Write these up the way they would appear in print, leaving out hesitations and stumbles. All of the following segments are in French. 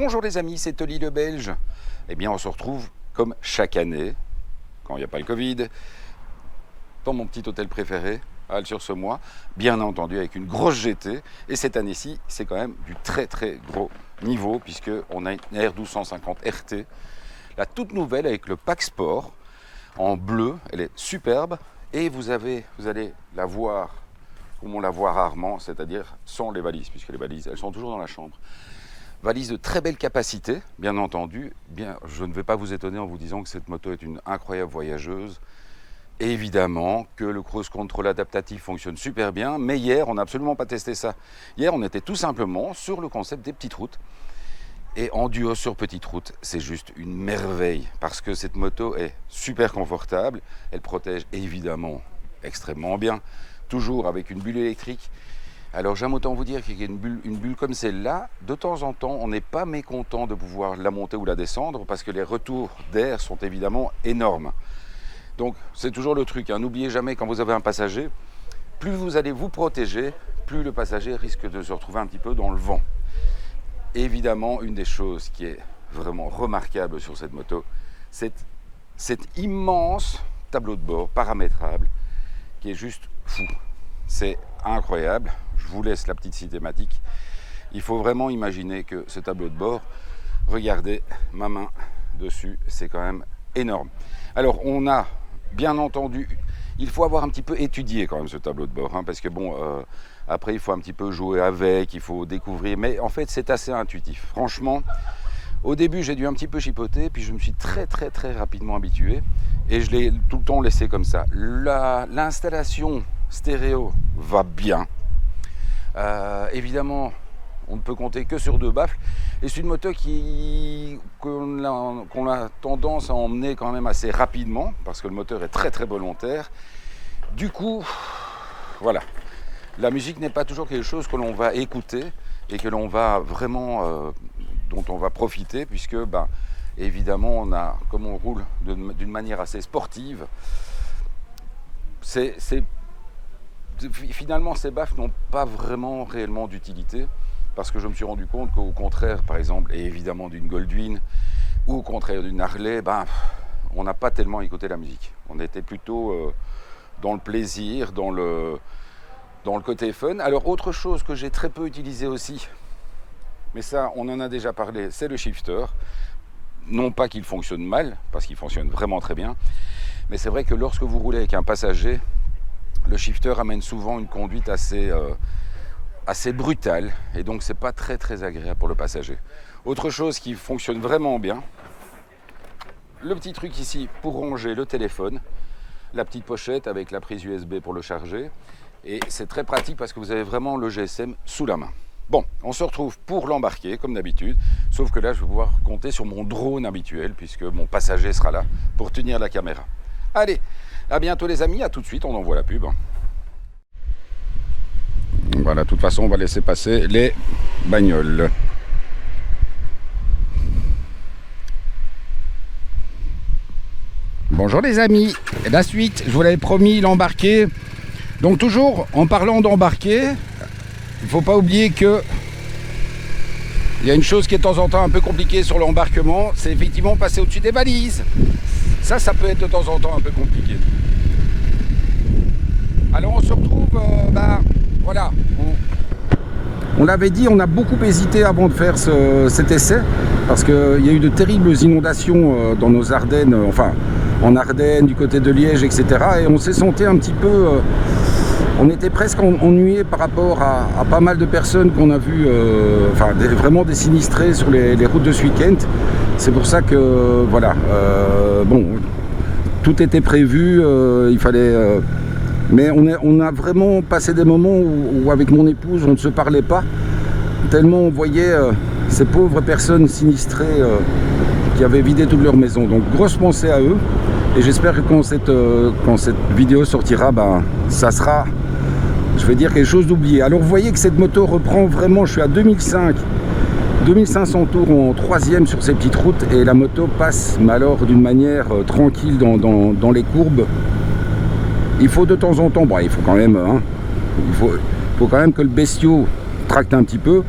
Bonjour les amis, c'est Oli le Belge. Eh bien on se retrouve comme chaque année, quand il n'y a pas le Covid, dans mon petit hôtel préféré, à Halle-sur-Semois, bien entendu avec une grosse GT. Et cette année-ci, c'est quand même du très très gros niveau, puisqu'on a une R1250 RT, la toute nouvelle avec le pack sport, en bleu, elle est superbe. Et vous allez la voir, comme on la voit rarement, c'est-à-dire sans les valises, puisque les valises, elles sont toujours dans la chambre. Valise de très belle capacité, bien entendu. Je ne vais pas vous étonner en vous disant que cette moto est une incroyable voyageuse. Et évidemment que le cruise control adaptatif fonctionne super bien, mais hier, on n'a absolument pas testé ça. Hier, on était tout simplement sur le concept des petites routes. Et en duo sur petite route, c'est juste une merveille, parce que cette moto est super confortable, elle protège évidemment extrêmement bien, toujours avec une bulle électrique. Alors j'aime autant vous dire qu'il y a une bulle comme celle-là, de temps en temps, on n'est pas mécontent de pouvoir la monter ou la descendre, parce que les retours d'air sont évidemment énormes. Donc c'est toujours le truc, hein. N'oubliez jamais quand vous avez un passager, plus vous allez vous protéger, plus le passager risque de se retrouver un petit peu dans le vent. Évidemment, une des choses qui est vraiment remarquable sur cette moto, c'est cet immense tableau de bord paramétrable qui est juste fou. C'est incroyable. Je vous laisse la petite cinématique. Il faut vraiment imaginer que ce tableau de bord, regardez ma main dessus, c'est quand même énorme. Alors on a bien entendu, il faut avoir un petit peu étudié quand même ce tableau de bord, hein, parce que bon, après il faut un petit peu jouer avec, il faut découvrir, mais en fait c'est assez intuitif. Franchement, au début j'ai dû un petit peu chipoter, puis je me suis très rapidement habitué, et je l'ai tout le temps laissé comme ça. L'installation stéréo va bien. Évidemment, on ne peut compter que sur 2 baffles. Et c'est une moto qu'on a tendance à emmener quand même assez rapidement, parce que le moteur est très volontaire. Du coup, voilà. La musique n'est pas toujours quelque chose que l'on va écouter et que l'on va vraiment, dont on va profiter, puisque, évidemment, comme on roule d'une manière assez sportive, finalement, ces baffles n'ont pas vraiment réellement d'utilité, parce que je me suis rendu compte qu'au contraire, par exemple, et évidemment d'une Goldwing, ou au contraire d'une Harley, on n'a pas tellement écouté la musique. On était plutôt dans le plaisir, dans le côté fun. Alors, autre chose que j'ai très peu utilisé aussi, mais ça, on en a déjà parlé, c'est le shifter. Non pas qu'il fonctionne mal, parce qu'il fonctionne vraiment très bien, mais c'est vrai que lorsque vous roulez avec un passager, le shifter amène souvent une conduite assez brutale, et donc c'est pas très agréable pour le passager. Autre chose qui fonctionne vraiment bien, le petit truc ici pour ranger le téléphone, la petite pochette avec la prise USB pour le charger, et c'est très pratique parce que vous avez vraiment le GSM sous la main. Bon, on se retrouve pour l'embarquer comme d'habitude, sauf que là je vais pouvoir compter sur mon drone habituel, puisque mon passager sera là pour tenir la caméra. Allez, à bientôt les amis, à tout de suite, on envoie la pub. Voilà, de toute façon, on va laisser passer les bagnoles. Bonjour les amis, la suite, je vous l'avais promis, l'embarquer. Donc toujours, en parlant d'embarquer, il ne faut pas oublier que il y a une chose qui est de temps en temps un peu compliquée sur l'embarquement, c'est effectivement passer au-dessus des valises. Ça peut être de temps en temps un peu compliqué. Alors on se retrouve, voilà. On l'avait dit, on a beaucoup hésité avant de faire cet essai, parce qu'il y a eu de terribles inondations dans nos Ardennes, en Ardennes, du côté de Liège, etc. Et on s'est senti un petit peu... on était presque ennuyé par rapport à pas mal de personnes qu'on a vues, vraiment des sinistrés sur les routes de ce week-end. C'est pour ça que, voilà, tout était prévu, il fallait... mais on a vraiment passé des moments où avec mon épouse, on ne se parlait pas, tellement on voyait ces pauvres personnes sinistrées qui avaient vidé toute leur maison. Donc, grosse pensée à eux. Et j'espère que quand cette vidéo sortira, ça sera, je vais dire, quelque chose d'oublié. Alors vous voyez que cette moto reprend vraiment, je suis à 2500 tours en 3e sur ces petites routes, et la moto passe, mais alors d'une manière tranquille dans les courbes. Il faut de temps en temps, il faut quand même, il faut quand même que le bestiau tracte un petit peu,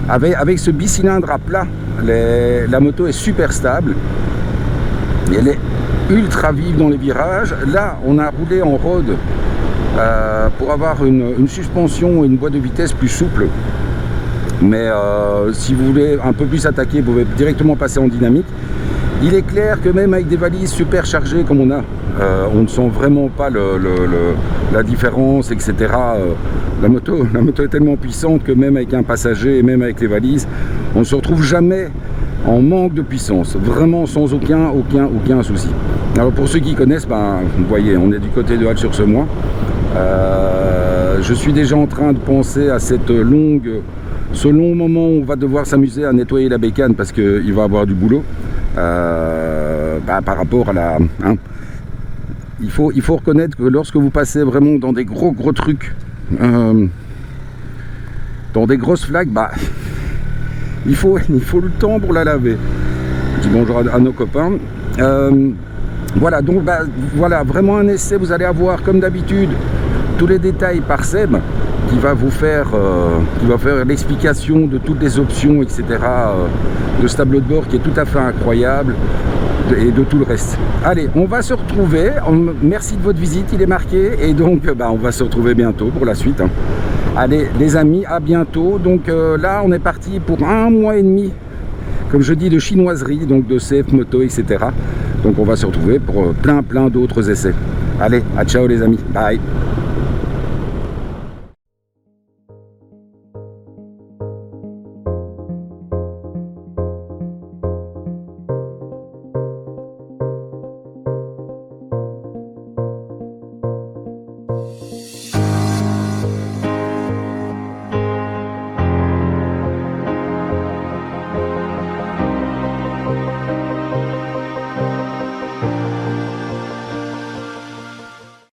avec ce bicylindre à plat, la moto est super stable. Elle est ultra vive dans les virages. Là, on a roulé en road pour avoir une suspension et une boîte de vitesse plus souple. Mais si vous voulez un peu plus attaquer, vous pouvez directement passer en dynamique. Il est clair que même avec des valises super chargées comme on a, on ne sent vraiment pas la différence, etc. La moto est tellement puissante que même avec un passager et même avec les valises, on ne se retrouve jamais en manque de puissance, vraiment sans aucun souci. Alors pour ceux qui connaissent, ben, vous voyez, on est du côté de Halle-sur-Semois. Je suis déjà en train de penser à ce long moment où on va devoir s'amuser à nettoyer la bécane parce qu'il va avoir du boulot. Par rapport à la... Il faut reconnaître que lorsque vous passez vraiment dans des gros trucs, dans des grosses flaques, il faut le temps pour la laver. Je dis bonjour à nos copains. Voilà, donc voilà, vraiment un essai. Vous allez avoir comme d'habitude tous les détails par Seb qui va vous faire l'explication de toutes les options, etc. De ce tableau de bord qui est tout à fait incroyable et de tout le reste. Allez, on va se retrouver. Merci de votre visite, il est marqué. Et donc, on va se retrouver bientôt pour la suite. Allez, les amis, à bientôt. Donc là, on est parti pour 1 mois et demi, comme je dis, de chinoiserie, donc de CF Moto, etc. Donc on va se retrouver pour plein d'autres essais. Allez, à ciao les amis. Bye.